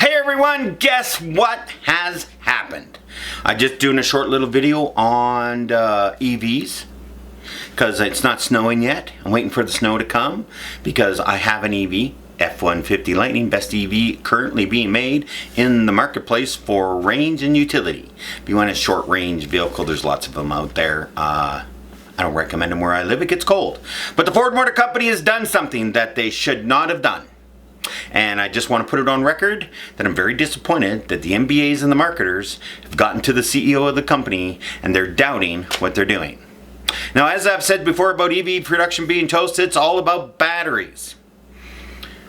Hey everyone, guess what has happened? I'm just doing a short little video on EVs because it's not snowing yet. I'm waiting for the snow to come because I have an EV, F-150 Lightning, best EV currently being made in the marketplace for range and utility. If you want a short range vehicle, there's lots of them out there. I don't recommend them where I live, it gets cold. But the Ford Motor Company has done something that they should not have done. And I just want to put it on record that I'm very disappointed that the MBAs and the marketers have gotten to the CEO of the company and they're doubting what they're doing. Now, as I've said before about EV production being toast, it's all about batteries.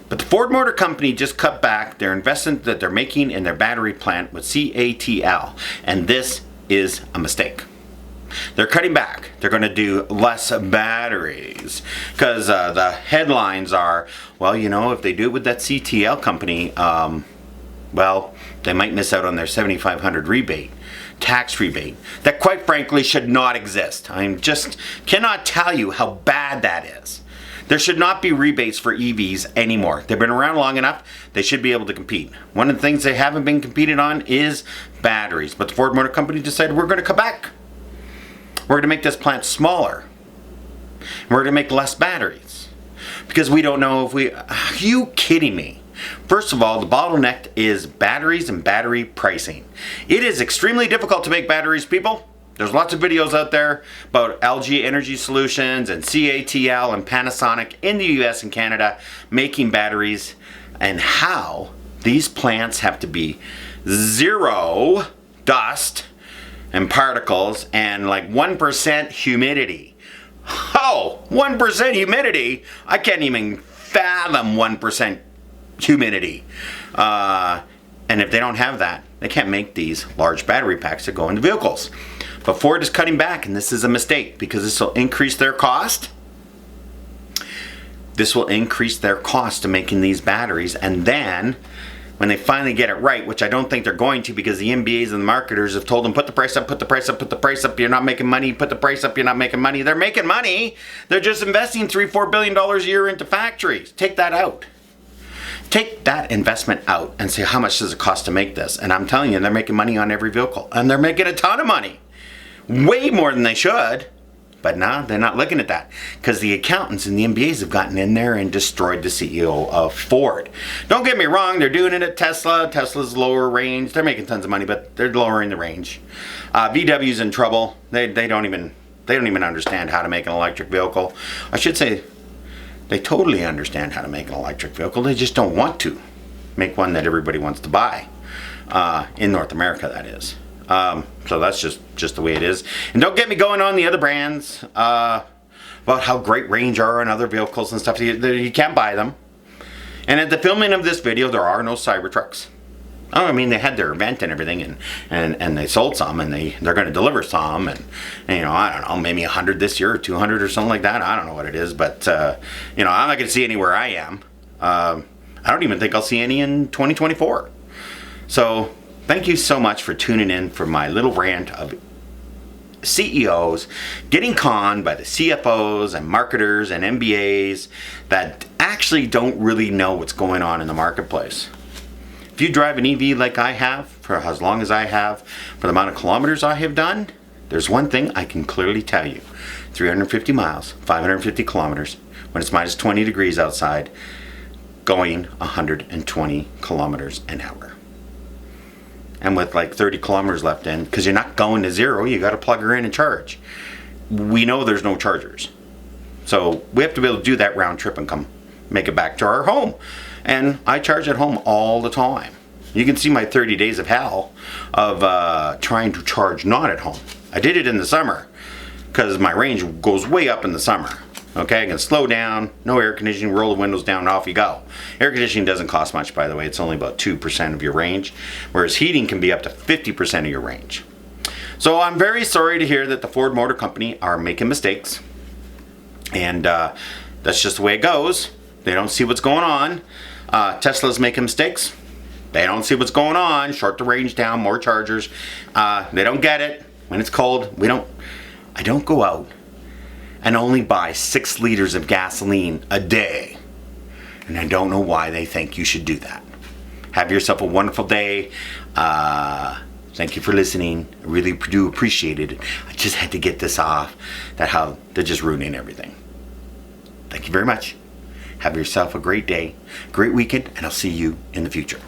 But the Ford Motor Company just cut back their investment that they're making in their battery plant with CATL, and this is a mistake. They're cutting back. They're going to do less batteries because the headlines are, well, you know, if they do it with that CTL company, well, they might miss out on their $7,500 rebate, tax rebate, that quite frankly should not exist. I just cannot tell you how bad that is. There should not be rebates for EVs anymore. They've been around long enough, they should be able to compete. One of the things they haven't been competed on is batteries, but the Ford Motor Company decided we're going to cut back. We're going to make this plant smaller. We're going to make less batteries. Because we don't know if we... Are you kidding me? First of all, the bottleneck is batteries and battery pricing. It is extremely difficult to make batteries, people. There's lots of videos out there about LG Energy Solutions and CATL and Panasonic in the US and Canada making batteries and how these plants have to be zero dust and particles and like 1% humidity. Oh, 1% humidity? I can't even fathom 1% humidity. And if they don't have that, they can't make these large battery packs that go into vehicles. But Ford is cutting back, and this is a mistake because this will increase their cost. This will increase their cost to making these batteries, and then when they finally get it right, which I don't think they're going to because the MBAs and the marketers have told them, put the price up, put the price up, put the price up, you're not making money, put the price up, you're not making money. They're making money. They're just investing $3-4 billion a year into factories. Take that out. Take that investment out and say, how much does it cost to make this? And I'm telling you, they're making money on every vehicle. And they're making a ton of money. Way more than they should. But now they're not looking at that because the accountants and the MBAs have gotten in there and destroyed the CEO of Ford. Don't get me wrong, they're doing it at Tesla. Tesla's lower range. They're making tons of money, but they're lowering the range. VW's in trouble. They don't even understand how to make an electric vehicle. I should say they totally understand how to make an electric vehicle. They just don't want to make one that everybody wants to buy. In North America, that is. So that's just the way it is. And don't get me going on the other brands about how great range are on other vehicles and stuff. You can't buy them. And at the filming of this video, there are no Cybertrucks. Oh, I mean, they had their event and everything, and they sold some, and they're going to deliver some, and you know, I don't know, maybe 100 this year or 200 or something like that. I don't know what it is, but you know, I'm not going to see any where I am. I don't even think I'll see any in 2024. So thank you so much for tuning in for my little rant of CEOs getting conned by the CFOs and marketers and MBAs that actually don't really know what's going on in the marketplace. If you drive an EV like I have, for as long as I have, for the amount of kilometers I have done, there's one thing I can clearly tell you. 350 miles, 550 kilometers, when it's minus 20 degrees outside, going 120 kilometers an hour. And with like 30 kilometers left in, because you're not going to zero, you got to plug her in and charge. We know there's no chargers. So we have to be able to do that round trip and come make it back to our home. And I charge at home all the time. You can see my 30 days of hell of trying to charge not at home. I did it in the summer because my range goes way up in the summer. Okay, I can slow down, no air conditioning, roll the windows down, and off you go. Air conditioning doesn't cost much, by the way. It's only about 2% of your range, whereas heating can be up to 50% of your range. So I'm very sorry to hear that the Ford Motor Company are making mistakes. And that's just the way it goes. They don't see what's going on. Tesla's making mistakes. They don't see what's going on. Short the range down, more chargers. They don't get it. When it's cold, I don't go out and only buy 6 liters of gasoline a day. And I don't know why they think you should do that. Have yourself a wonderful day. Thank you for listening. I really do appreciate it. I just had to get this off. That how they're just ruining everything. Thank you very much. Have yourself a great day, great weekend, and I'll see you in the future.